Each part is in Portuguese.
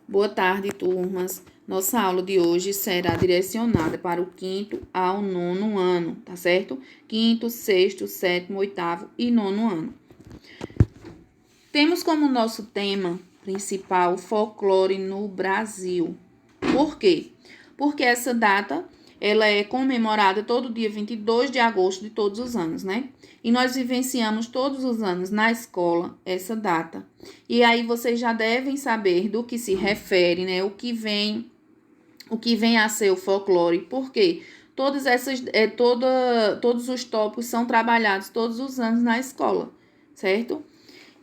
Boa tarde, turmas. Nossa aula de hoje será direcionada para o 5º ao 9º ano, tá certo? 5º, 6º, 7º, 8º e 9º ano. Temos como nosso tema principal o folclore no Brasil. Por quê? Porque essa data ela é comemorada todo dia 22 de agosto de todos os anos, né? E nós vivenciamos todos os anos na escola essa data. E aí vocês já devem saber do que se refere, né? O que vem a ser o folclore. Por quê? Todos os tópicos são trabalhados todos os anos na escola, certo?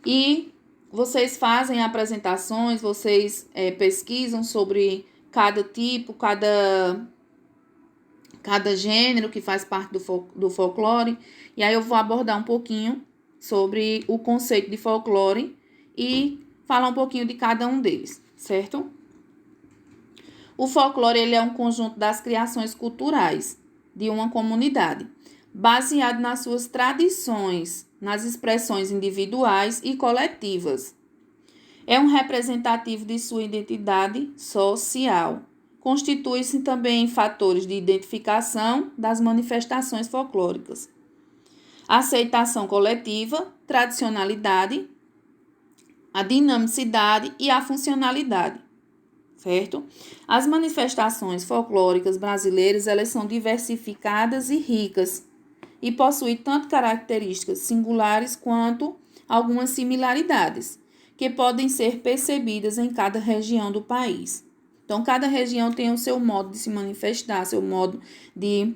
E vocês fazem apresentações, vocês pesquisam sobre cada tipo, cada gênero que faz parte do folclore. E aí eu vou abordar um pouquinho sobre o conceito de folclore e falar um pouquinho de cada um deles, certo? O folclore ele é um conjunto das criações culturais de uma comunidade, baseado nas suas tradições, nas expressões individuais e coletivas. É um representativo de sua identidade social. Constitui-se também em fatores de identificação das manifestações folclóricas. Aceitação coletiva, tradicionalidade, a dinamicidade e a funcionalidade, certo? As manifestações folclóricas brasileiras, elas são diversificadas e ricas e possuem tanto características singulares quanto algumas similaridades, que podem ser percebidas em cada região do país. Então, cada região tem o seu modo de se manifestar, seu modo de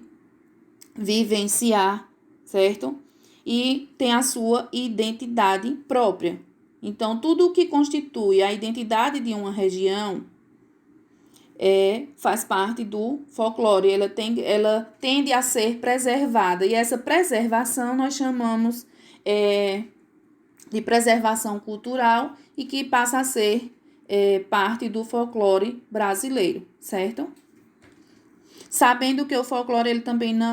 vivenciar, certo? E tem a sua identidade própria. Então, tudo o que constitui a identidade de uma região faz parte do folclore. Ela tende a ser preservada. E essa preservação nós chamamos de preservação cultural e que passa a ser parte do folclore brasileiro, certo? Sabendo que o folclore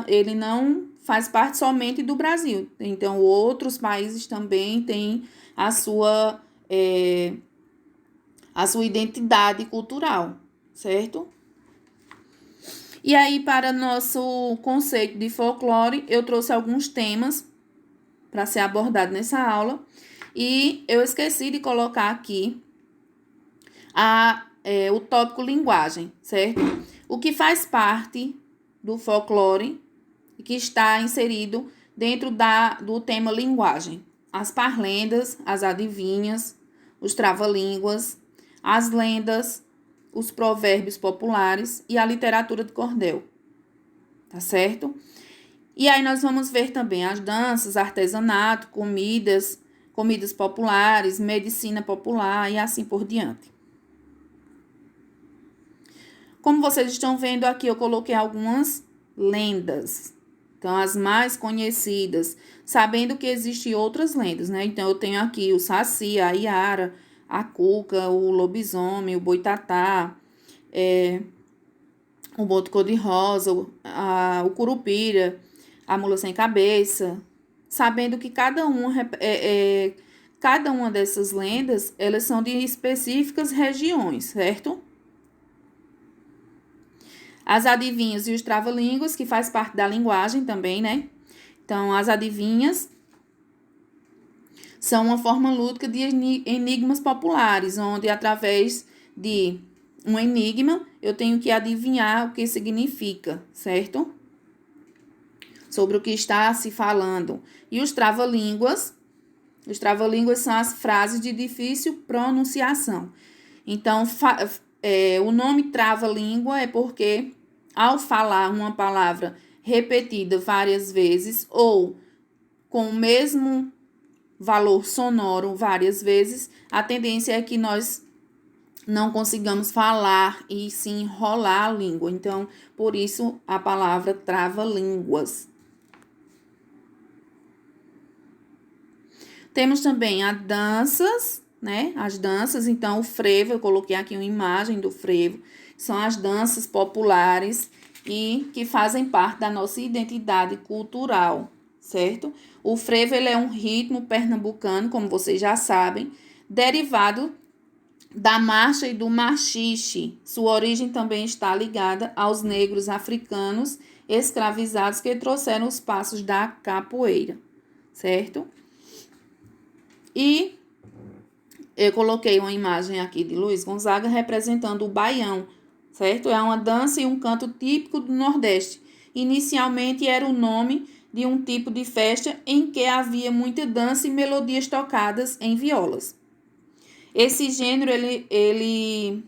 ele não faz parte somente do Brasil. Então, outros países também têm a sua identidade cultural, certo? E aí, para nosso conceito de folclore, eu trouxe alguns temas para ser abordado nessa aula. E eu esqueci de colocar aqui o tópico linguagem, certo? O que faz parte do folclore e que está inserido dentro do tema linguagem. As parlendas, as adivinhas, os trava-línguas, as lendas, os provérbios populares e a literatura de cordel, tá certo? E aí nós vamos ver também as danças, artesanato, comidas populares, medicina popular e assim por diante. Como vocês estão vendo aqui, eu coloquei algumas lendas. Então, as mais conhecidas, sabendo que existem outras lendas, né? Então, eu tenho aqui o Saci, a Iara, a Cuca, o lobisomem, o boitatá, o boto cor-de-rosa, o curupira, a mula sem cabeça, sabendo que cada uma dessas lendas, elas são de específicas regiões, certo? As adivinhas e os trava-línguas, que faz parte da linguagem também, né? Então, as adivinhas são uma forma lúdica de enigmas populares, onde através de um enigma eu tenho que adivinhar o que significa, certo? Sobre o que está se falando. E os trava-línguas são as frases de difícil pronunciação. Então, o nome trava-língua é porque, ao falar uma palavra repetida várias vezes ou com o mesmo valor sonoro várias vezes, a tendência é que nós não consigamos falar e se enrolar a língua. Então, por isso, a palavra trava-línguas. Temos também as danças, né? As danças, então o frevo, eu coloquei aqui uma imagem do frevo, são as danças populares e que fazem parte da nossa identidade cultural, certo? O frevo, ele é um ritmo pernambucano, como vocês já sabem, derivado da marcha e do machixe. Sua origem também está ligada aos negros africanos escravizados que trouxeram os passos da capoeira, certo? E eu coloquei uma imagem aqui de Luiz Gonzaga representando o baião, certo? É uma dança e um canto típico do Nordeste. Inicialmente era o nome de um tipo de festa em que havia muita dança e melodias tocadas em violas. Esse gênero, ele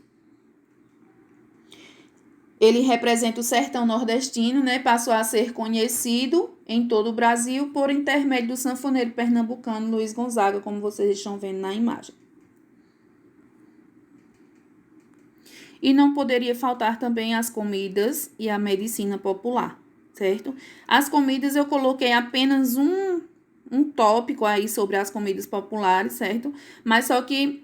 representa o sertão nordestino, né? Passou a ser conhecido em todo o Brasil por intermédio do sanfoneiro pernambucano Luiz Gonzaga, como vocês estão vendo na imagem. E não poderia faltar também as comidas e a medicina popular, certo? As comidas eu coloquei apenas um tópico aí sobre as comidas populares, certo? Mas só que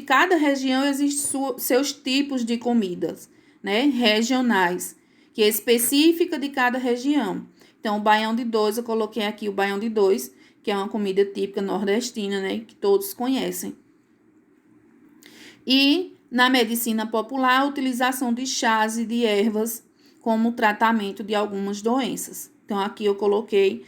cada região existe seus tipos de comidas, né? Regionais, que é específica de cada região. Então, o baião de dois, eu coloquei aqui o baião de dois, que é uma comida típica nordestina, né? Que todos conhecem. E na medicina popular, a utilização de chás e de ervas como tratamento de algumas doenças. Então, aqui eu coloquei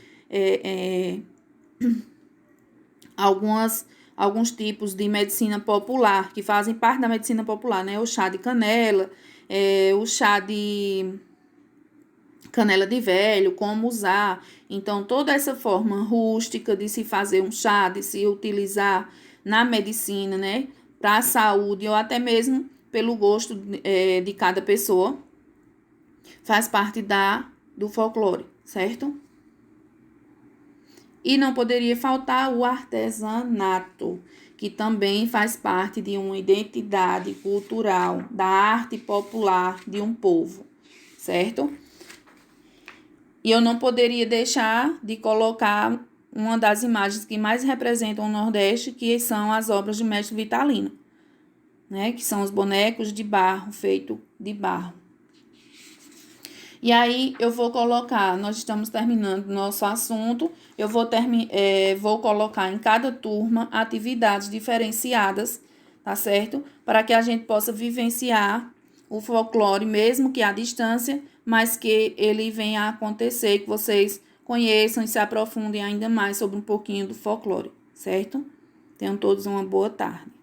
alguns tipos de medicina popular, que fazem parte da medicina popular, né? O chá de canela, o chá de canela de velho, como usar. Então, toda essa forma rústica de se fazer um chá, de se utilizar na medicina, né? Para a saúde ou até mesmo pelo gosto de cada pessoa, faz parte do folclore, certo? E não poderia faltar o artesanato, que também faz parte de uma identidade cultural, da arte popular de um povo, certo? E eu não poderia deixar de colocar uma das imagens que mais representam o Nordeste, que são as obras de Mestre Vitalino, né? Que são os bonecos de barro, feito de barro. E aí eu vou colocar, nós estamos terminando nosso assunto, eu vou colocar em cada turma atividades diferenciadas, tá certo? Para que a gente possa vivenciar o folclore, mesmo que à distância, mas que ele venha a acontecer, que vocês conheçam e se aprofundem ainda mais sobre um pouquinho do folclore, certo? Tenham todos uma boa tarde.